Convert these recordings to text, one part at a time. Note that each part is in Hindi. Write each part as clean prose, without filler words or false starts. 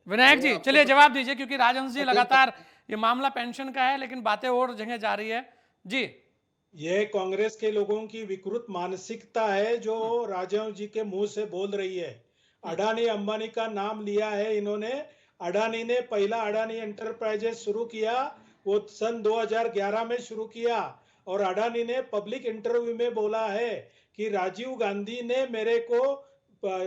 विनायक वो जी आपको चलिए जवाब दीजिए, क्योंकि राजहंस जी पता लगातार ये मामला पेंशन का है, लेकिन बातें और जगह जा रही है जी। यह कांग्रेस के लोगों की विकृत मानसिकता है जो हम्म, राजाओं जी के मुंह से बोल रही है। हम्म, अडानी अंबानी का नाम लिया है इन्होंने। अडानी ने पहला अडानी एंटरप्राइजेस शुरू किया, वो सन 2011 में शुरू किया। और अडानी ने पब्लिक इंटरव्यू में बोला है कि राजीव गांधी ने मेरे को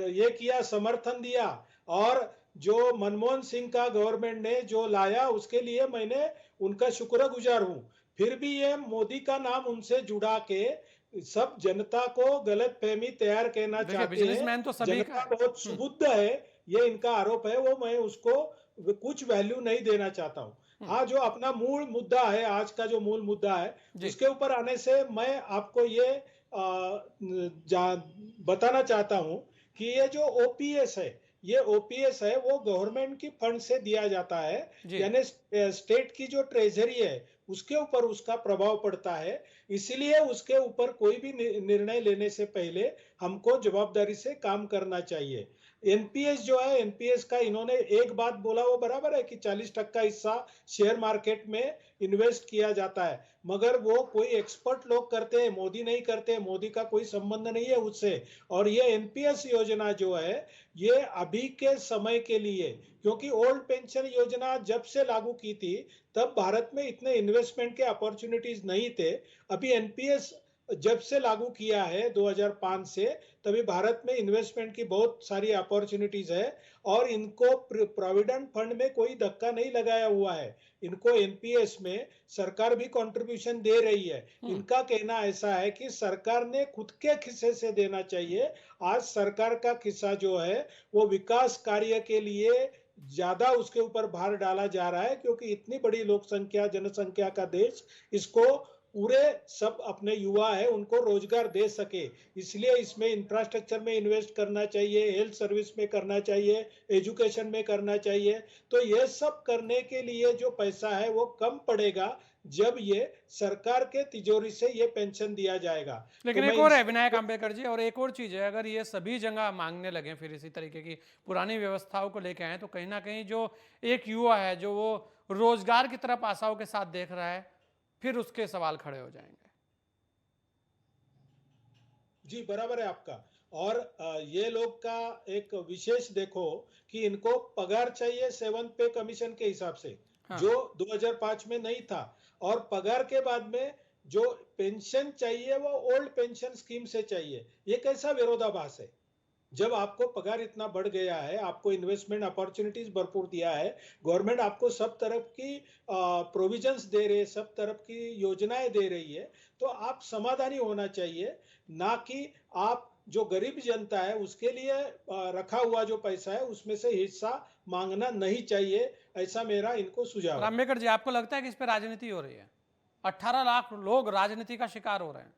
ये किया, समर्थन दिया। और जो मनमोहन सिंह का गवर्नमेंट ने जो लाया उसके लिए मैंने उनका शुक्रगुजार हूं। फिर भी ये मोदी का नाम उनसे जुड़ा के सब जनता को गलत फहमी तैयार करना देखिए चाहते हैं। बिजनेसमैन तो सभी का जनता है। बहुत सुबुद्ध है, ये इनका आरोप है। वो मैं उसको कुछ वैल्यू नहीं देना चाहता हूँ। हम्म, हाँ, जो अपना मूल मुद्दा है, आज का जो मूल मुद्दा है, जी। उसके ऊपर आने से मैं आपको ये बताना चाहता हूँ कि ये जो ओपीएस है, ये ओपीएस है वो गवर्नमेंट की फंड से दिया जाता है। जी। यानी स्टेट की जो ट्रेजरी है उसके ऊपर उसका प्रभाव पड़ता है। इसलिए उसके ऊपर कोई भी निर्णय लेने से पहले हमको जवाबदारी से काम करना चाहिए। एनपीएस जो है, एनपीएस का इन्होंने एक बात बोला वो बराबर है कि 40% हिस्सा शेयर मार्केट में इन्वेस्ट किया जाता है, मगर वो कोई एक्सपर्ट लोग करते हैं, मोदी नहीं करते। मोदी का कोई संबंध नहीं है उससे। और ये एनपीएस योजना जो है, ये अभी के समय के लिए, क्योंकि ओल्ड पेंशन योजना जब से लागू की थी तब भारत में इतने इन्वेस्टमेंट के अपॉर्चुनिटीज नहीं थे। अभी एनपीएस जब से लागू किया है 2005 से, तभी भारत में इन्वेस्टमेंट की बहुत सारी अपॉर्चुनिटीज है। और इनको प्रोविडेंट फंड में कोई धक्का नहीं लगाया हुआ है। इनको एनपीएस में सरकार भी कंट्रीब्यूशन दे रही है। हम्म, इनका कहना ऐसा है कि सरकार ने खुद के खिस्से से देना चाहिए। आज सरकार का खिस्सा जो है वो विकास कार्य के लिए ज्यादा उसके ऊपर भार डाला जा रहा है, क्योंकि इतनी बड़ी लोक संख्या, जनसंख्या का देश, इसको पूरे सब अपने युवा है उनको रोजगार दे सके। इसलिए इसमें इंफ्रास्ट्रक्चर में इन्वेस्ट करना चाहिए, हेल्थ सर्विस में करना चाहिए, एजुकेशन में करना चाहिए। तो ये सब करने के लिए जो पैसा है वो कम पड़ेगा जब ये सरकार के तिजोरी से ये पेंशन दिया जाएगा। तो लेकिन मैं एक और है इनसे विनायक आंबेडकर जी, और एक और चीज है, अगर ये सभी जगह मांगने लगे फिर इसी तरीके की पुरानी व्यवस्थाओं को लेके आए, तो कहीं ना कहीं जो एक युवा है जो वो रोजगार की तरफ आशाओं के साथ देख रहा है, फिर उसके सवाल खड़े हो जाएंगे। जी, बराबर है आपका। और ये लोग का एक विशेष देखो कि इनको पगार चाहिए सेवंथ पे कमीशन के हिसाब से, हाँ। जो 2005 में नहीं था। और पगार के बाद में जो पेंशन चाहिए वो ओल्ड पेंशन स्कीम से चाहिए। ये कैसा विरोधाभास है? जब आपको पगार इतना बढ़ गया है, आपको इन्वेस्टमेंट अपॉर्चुनिटीज भरपूर दिया है, गवर्नमेंट आपको सब तरफ की प्रोविजंस दे रही है, सब तरफ की योजनाएं दे रही है, तो आप समाधानी होना चाहिए। ना कि आप जो गरीब जनता है उसके लिए रखा हुआ जो पैसा है उसमें से हिस्सा मांगना नहीं चाहिए। ऐसा मेरा इनको और सुझाव है। अम्बेडकर जी, आपको लगता है कि इस पर राजनीति हो रही है? 18 लाख लोग राजनीति का शिकार हो रहे हैं।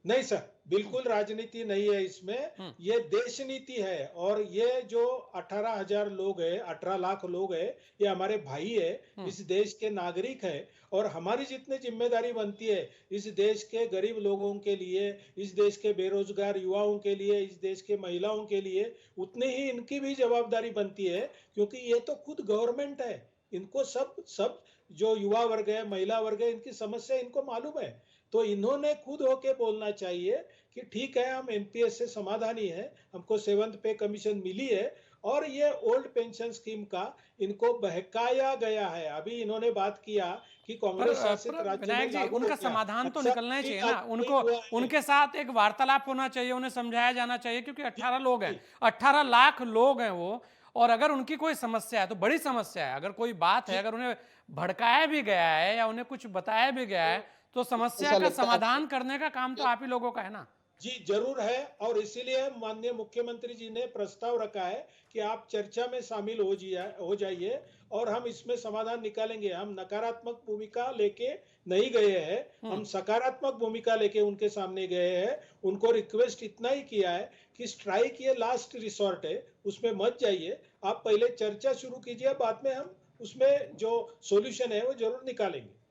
नहीं सर, हम्म, बिल्कुल राजनीति नहीं है इसमें। हम्म, ये देश नीति है। और ये जो 18,000 लोग है, 18 लाख लोग है, ये हमारे भाई है, हम्म, इस देश के नागरिक है। और हमारी जितनी जिम्मेदारी बनती है इस देश के गरीब लोगों के लिए, इस देश के बेरोजगार युवाओं के लिए, इस देश के महिलाओं के लिए, उतनी ही इनकी भी जवाबदारी बनती है। क्योंकि ये तो खुद गवर्नमेंट है, इनको सब सब जो युवा वर्ग है, महिला वर्ग है, इनकी समस्या इनको मालूम है। तो इन्होंने खुद होके बोलना चाहिए कि ठीक है, हम एनपीएस से समाधानी है, हमको सेवंथ पे कमीशन मिली है। और ये ओल्ड पेंशन स्कीम का इनको बहकाया गया है। अभी इन्होंने बात किया कि कांग्रेस शासित पर राज्य में विनायक जी, लागू हो उनका गया। समाधान तो अच्छा, निकलना ही अभी चाहिए ना, लागू नहीं उनको हुआ है। उनके साथ एक वार्तालाप होना चाहिए, उन्हें समझाया जाना चाहिए, क्योंकि जी, 18 लोग हैं, जी, 18 लाख लोग हैं वो। और अगर उनकी कोई समस्या है तो बड़ी समस्या है, अगर कोई बात है, जी। अगर उन्हें भड़काया भी गया है या उन्हें कुछ बताया भी गया है, तो समस्या ऐसा का लगता है आपको समाधान करने का काम तो आप ही लोगों का है ना। जी, जरूर है। और इसीलिए माननीय मुख्यमंत्री जी ने प्रस्ताव रखा है कि आप चर्चा में शामिल हो जाइए और हम इसमें समाधान निकालेंगे। हम नकारात्मक भूमिका लेके नहीं गए हैं, हम्म। हम सकारात्मक भूमिका लेके उनके सामने गए हैं। उनको रिक्वेस्ट इतना ही किया है कि स्ट्राइक ये लास्ट रिसोर्ट है, उसमें मत जाइए। आप पहले चर्चा शुरू कीजिए, बाद में हम उसमें जो सॉल्यूशन है वो जरूर निकालेंगे।